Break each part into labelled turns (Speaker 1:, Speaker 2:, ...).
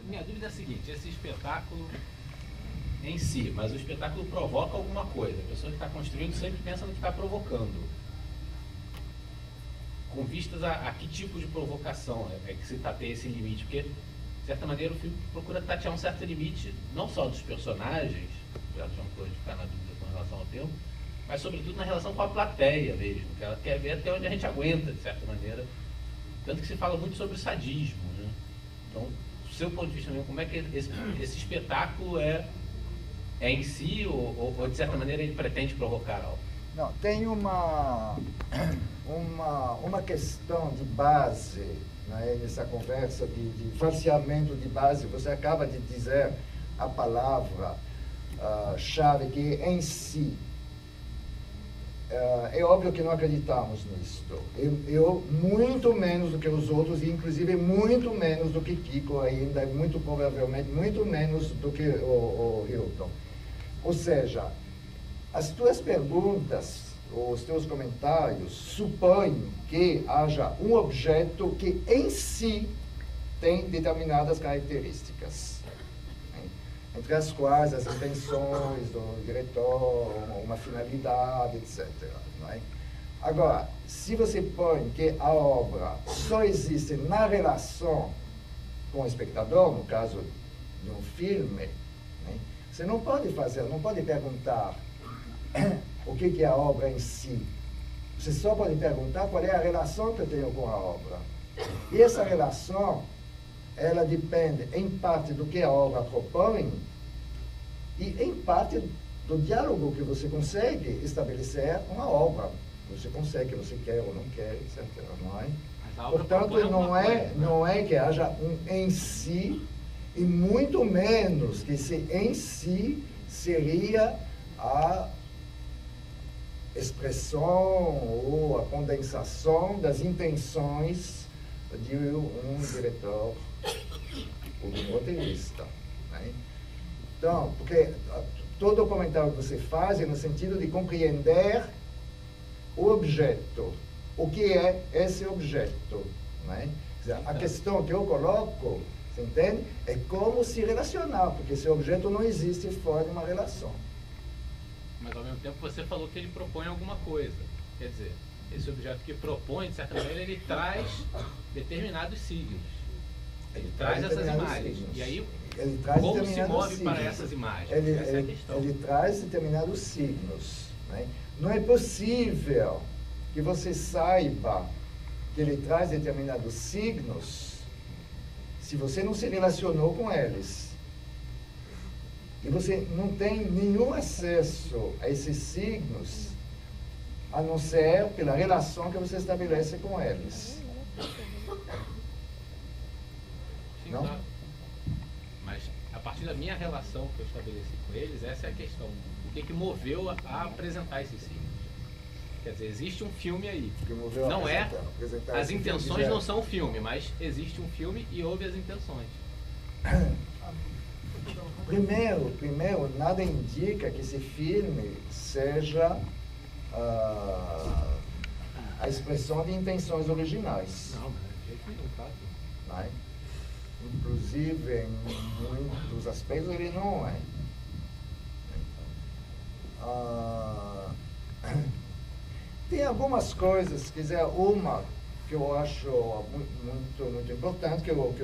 Speaker 1: minha dúvida é a seguinte, esse espetáculo em si, mas o espetáculo provoca alguma coisa. A pessoa que está construindo sempre pensa no que está provocando. Com vistas a que tipo de provocação é que se tateia esse limite? Porque, de certa maneira, o filme procura tatear um certo limite, não só dos personagens, já tinha uma coisa de ficar na dúvida com relação ao tempo, mas sobretudo na relação com a plateia mesmo, que ela quer ver até onde a gente aguenta, de certa maneira. Tanto que se fala muito sobre sadismo, né? Então, do seu ponto de vista mesmo, como é que esse espetáculo é em si, ou de certa maneira ele pretende provocar algo?
Speaker 2: Não, tem uma questão de base, né, nessa conversa de falseamento de base. Você acaba de dizer a palavra chave, que é em si. É óbvio que não acreditamos nisto. Eu muito menos do que os outros, e inclusive muito menos do que Kiko ainda, muito provavelmente muito menos do que o Hilton. Ou seja, as tuas perguntas, os teus comentários, supõem que haja um objeto que em si tem determinadas características, né? Entre as quais as intenções do diretor, uma finalidade, etc. Não é? Agora, se você põe que a obra só existe na relação com o espectador, no caso de um filme, né? Você não pode perguntar o que é a obra em si. Você só pode perguntar qual é a relação que eu tenho com a obra. E essa relação, ela depende em parte do que a obra propõe e em parte do diálogo que você consegue estabelecer com a obra. Você consegue, você quer ou não quer, etc. Não é? Portanto, não é que haja um em si, e muito menos que esse em si seria a expressão ou a condensação das intenções de um diretor ou de um roteirista, né? Então, porque todo o comentário que você faz é no sentido de compreender o objeto, o que é esse objeto, né? A questão que eu coloco, você entende? É como se relacionar, porque esse objeto não existe fora de uma relação.
Speaker 1: Mas ao mesmo tempo você falou que ele propõe alguma coisa. Quer dizer, esse objeto que propõe, de certa maneira, ele traz determinados signos. Ele traz essas imagens.
Speaker 2: Signos.
Speaker 1: E aí,
Speaker 2: ele traz
Speaker 1: como se move
Speaker 2: signos
Speaker 1: para essas imagens?
Speaker 2: Essa
Speaker 1: é a questão.
Speaker 2: Ele traz determinados signos, né? Não é possível que você saiba que ele traz determinados signos se você não se relacionou com eles. E você não tem nenhum acesso a esses signos, a não ser pela relação que você estabelece com eles.
Speaker 1: Sim,
Speaker 2: não?
Speaker 1: Claro. Mas a partir da minha relação que eu estabeleci com eles, essa é a questão. O que moveu a apresentar esses signos? Quer dizer, existe um filme aí. Não é. As intenções não são o filme, mas existe um filme e houve as intenções.
Speaker 2: Primeiro, nada indica que esse filme seja a expressão de intenções originais.
Speaker 1: Não, mas de jeito nenhum, tá?
Speaker 2: Né? Inclusive, em muitos aspectos, ele não é. Tem algumas coisas, quer dizer, uma que eu acho muito importante, que eu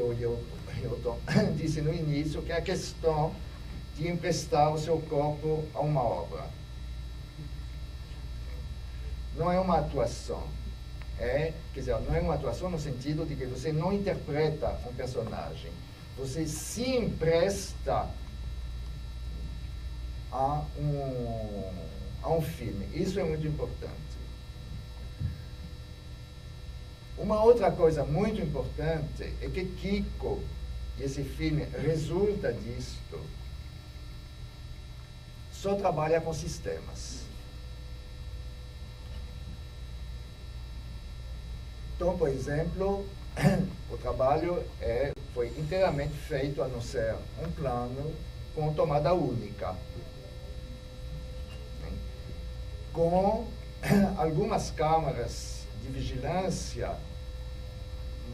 Speaker 2: disse no início, que é a questão de emprestar o seu corpo a uma obra. Não é uma atuação. Quer dizer, não é uma atuação no sentido de que você não interpreta um personagem. Você se empresta a um filme. Isso é muito importante. Uma outra coisa muito importante é que Kiko, esse filme resulta disto, só trabalha com sistemas. Então, por exemplo, o trabalho foi inteiramente feito, a não ser um plano, com tomada única. Com algumas câmaras de vigilância,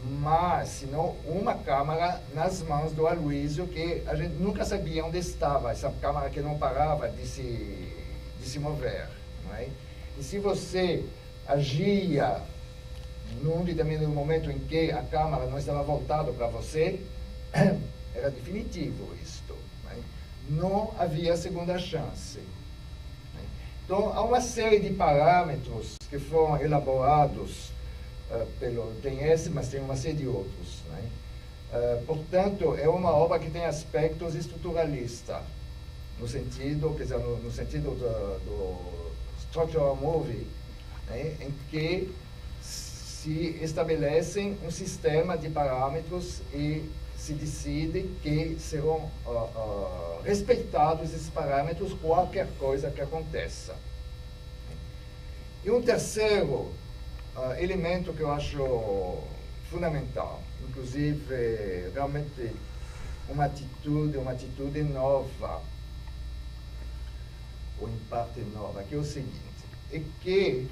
Speaker 2: mas senão uma câmara nas mãos do Aloysio, que a gente nunca sabia onde estava, essa câmara que não parava de se mover. Não é? E se você agia num determinado momento em que a câmara não estava voltada para você, era definitivo isto. Não é? Não havia segunda chance. Então, há uma série de parâmetros que foram elaborados pelo DNS, mas tem uma série de outros. Né? Portanto, é uma obra que tem aspectos estruturalistas, no sentido, quer dizer, no sentido do structural movie, né? Em que se estabelecem um sistema de parâmetros e se decide que serão respeitados esses parâmetros qualquer coisa que aconteça. E um terceiro elemento que eu acho fundamental, inclusive realmente uma atitude nova, ou em parte nova, que é o seguinte, é que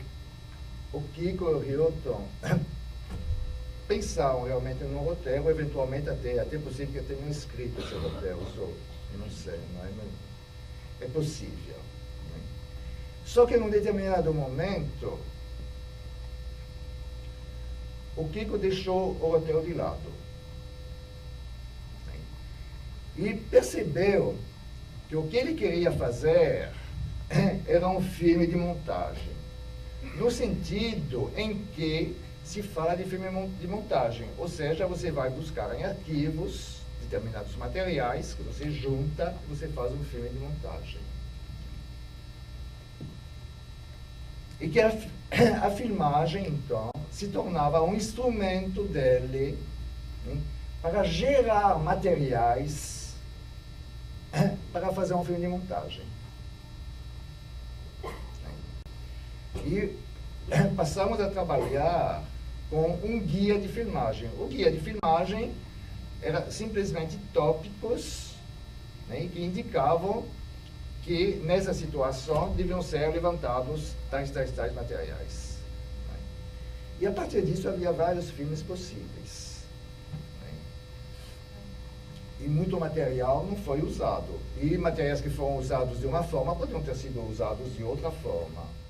Speaker 2: o Kiko e o Hilton pensaram realmente no roteiro, eventualmente até possível que tenham escrito esse roteiro, eu não sei, mas é possível. Né? Só que num determinado momento, o Kiko deixou o roteiro de lado. Né? E percebeu que o que ele queria fazer era um filme de montagem, no sentido em que se fala de filme de montagem, ou seja, você vai buscar em arquivos determinados materiais que você junta e você faz um filme de montagem. E que a filmagem, então, se tornava um instrumento dele, né, para gerar materiais para fazer um filme de montagem. E passamos a trabalhar com um guia de filmagem. O guia de filmagem era simplesmente tópicos, né, que indicavam que nessa situação deviam ser levantados tais materiais. Né? E a partir disso havia vários filmes possíveis. Né? E muito material não foi usado. E materiais que foram usados de uma forma podiam ter sido usados de outra forma.